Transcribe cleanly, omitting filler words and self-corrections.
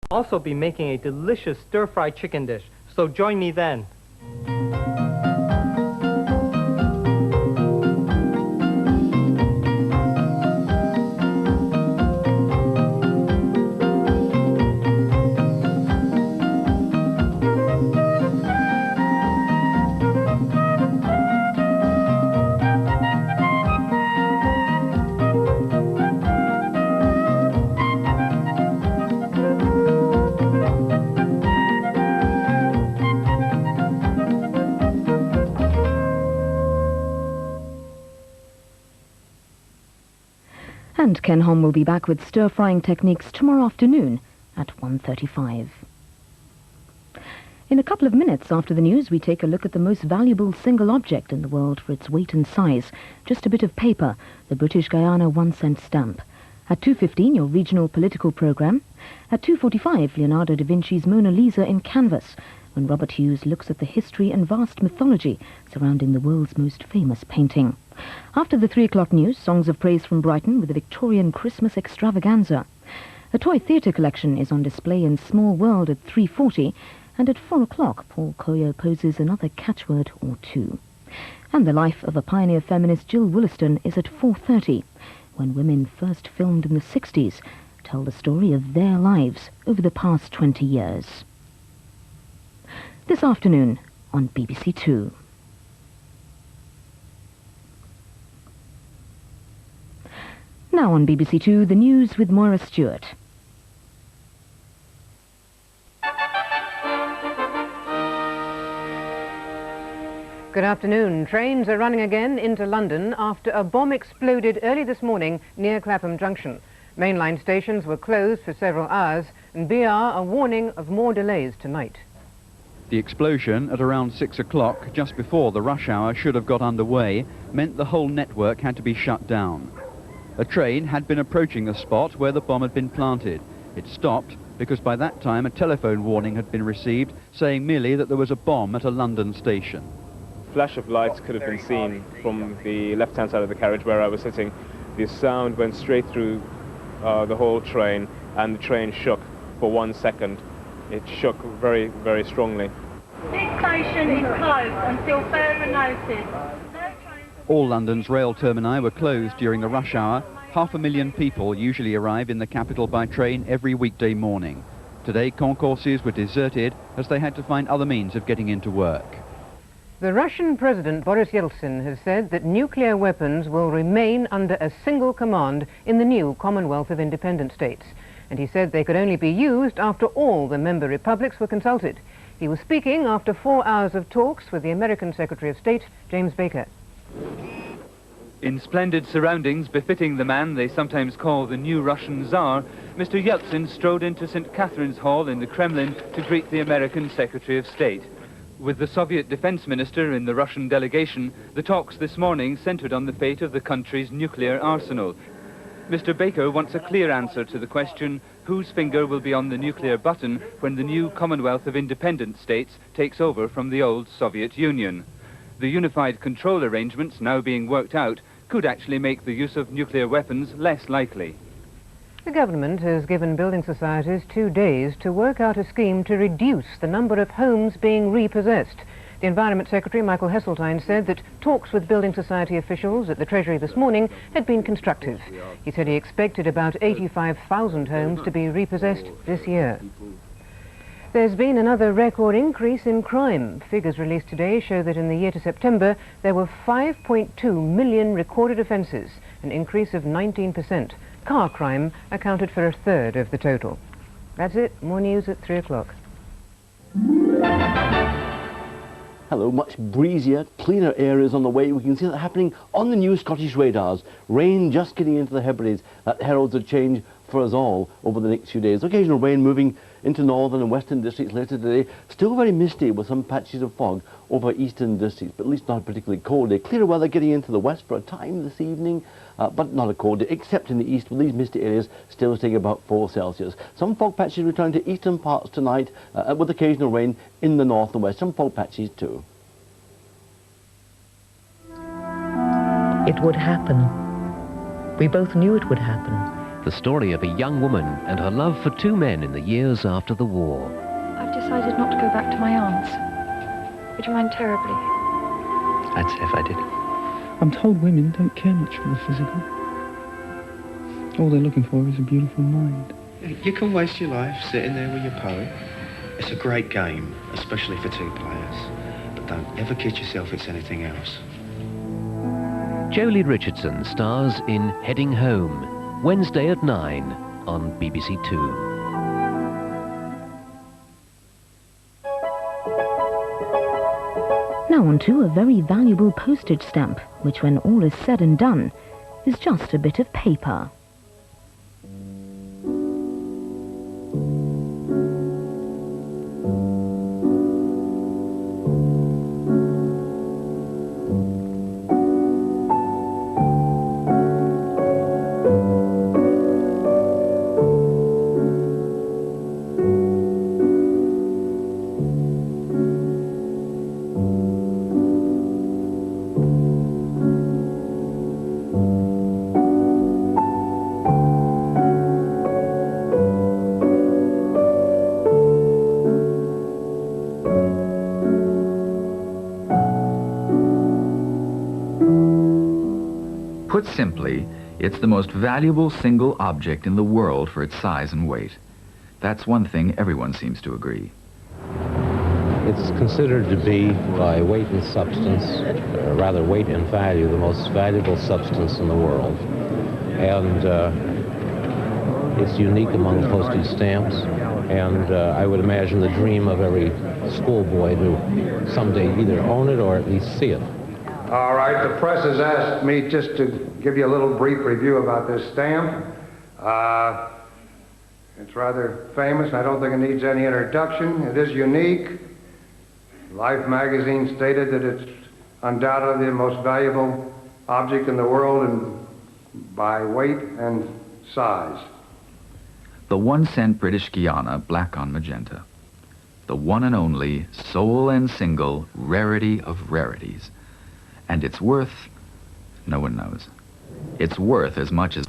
I'll also be making a delicious stir-fried chicken dish, so join me then. And Ken Hom will be back with stir-frying techniques tomorrow afternoon at 1:35. In a couple of minutes after the news, we take a look at the most valuable single object in the world for its weight and size. Just a bit of paper, the British Guiana 1-cent stamp. At 2:15, your regional political programme. At 2:45, Leonardo da Vinci's Mona Lisa in canvas, when Robert Hughes looks at the history and vast mythology surrounding the world's most famous painting. After the 3 o'clock news, songs of praise from Brighton with the Victorian Christmas extravaganza. A toy theatre collection is on display in Small World at 3:40, and at 4 o'clock, Paul Koyo poses another catchword or two. And the life of a pioneer feminist, Jill Wollaston, is at 4:30, when women first filmed in the 60s tell the story of their lives over the past 20 years. This afternoon on BBC2. Now on BBC2, the news with Moira Stewart. Good afternoon. Trains are running again into London after a bomb exploded early this morning near Clapham Junction. Mainline stations were closed for several hours, and BR are warning of more delays tonight. The explosion at around 6 o'clock, just before the rush hour should have got underway, meant the whole network had to be shut down. A train had been approaching the spot where the bomb had been planted. It stopped because by that time a telephone warning had been received saying merely that there was a bomb at a London station. Flash of lights could have been seen from the left-hand side of the carriage where I was sitting. The sound went straight through the whole train, and the train shook for 1 second. It shook very, very strongly. This station is closed until further notice. All London's rail termini were closed during the rush hour. 500,000 people usually arrive in the capital by train every weekday morning. Today, concourses were deserted as they had to find other means of getting into work. The Russian President Boris Yeltsin has said that nuclear weapons will remain under a single command in the new Commonwealth of Independent States. And he said they could only be used after all the member republics were consulted. He was speaking after 4 hours of talks with the American Secretary of State, James Baker. In splendid surroundings befitting the man they sometimes call the new Russian Tsar, Mr. Yeltsin strode into St. Catherine's Hall in the Kremlin to greet the American Secretary of State. With the Soviet defense minister in the Russian delegation, the talks this morning centered on the fate of the country's nuclear arsenal. Mr. Baker wants a clear answer to the question, whose finger will be on the nuclear button when the new Commonwealth of Independent States takes over from the old Soviet Union. The unified control arrangements now being worked out could actually make the use of nuclear weapons less likely. The government has given building societies 2 days to work out a scheme to reduce the number of homes being repossessed. The Environment Secretary, Michael Heseltine, said that talks with building society officials at the Treasury this morning had been constructive. He said he expected about 85,000 homes to be repossessed this year. There's been another record increase in crime. Figures released today show that in the year to September, there were 5.2 million recorded offences, an increase of 19%. Car crime accounted for a third of the total. That's it. More news at 3 o'clock. Hello, much breezier, cleaner air is on the way. We can see that happening on the new Scottish radars. Rain just getting into the Hebrides. That heralds a change for us all over the next few days. Occasional rain moving into northern and western districts later today. Still very misty with some patches of fog over eastern districts, but at least not a particularly cold day. Clearer weather getting into the west for a time this evening, but not a cold day, except in the east, with these misty areas still staying about 4 Celsius. Some fog patches return to eastern parts tonight, with occasional rain in the north and west. Some fog patches too. It would happen. We both knew it would happen. The story of a young woman and her love for two men in the years after the war. I've decided not to go back to my aunt's. Would you mind terribly? I'd say if I did. I'm told women don't care much for the physical. All they're looking for is a beautiful mind. You can waste your life sitting there with your poet. It's a great game, especially for two players. But don't ever kid yourself it's anything else. Jolie Richardson stars in Heading Home, Wednesday at 9 on BBC2. Now on to a very valuable postage stamp, which when all is said and done, is just a bit of paper. Put simply, it's the most valuable single object in the world for its size and weight. That's one thing everyone seems to agree. It's considered to be, by weight and substance, rather weight and value, the most valuable substance in the world. And it's unique among postage stamps. And I would imagine the dream of every schoolboy to someday either own it or at least see it. All right, the press has asked me just to give you a little brief review about this stamp. It's rather famous, and I don't think it needs any introduction. It is unique. Life magazine stated that it's undoubtedly the most valuable object in the world and by weight and size. The 1 cent British Guiana, black on magenta. The one and only, sole and single, rarity of rarities. And its worth, no one knows. It's worth as much as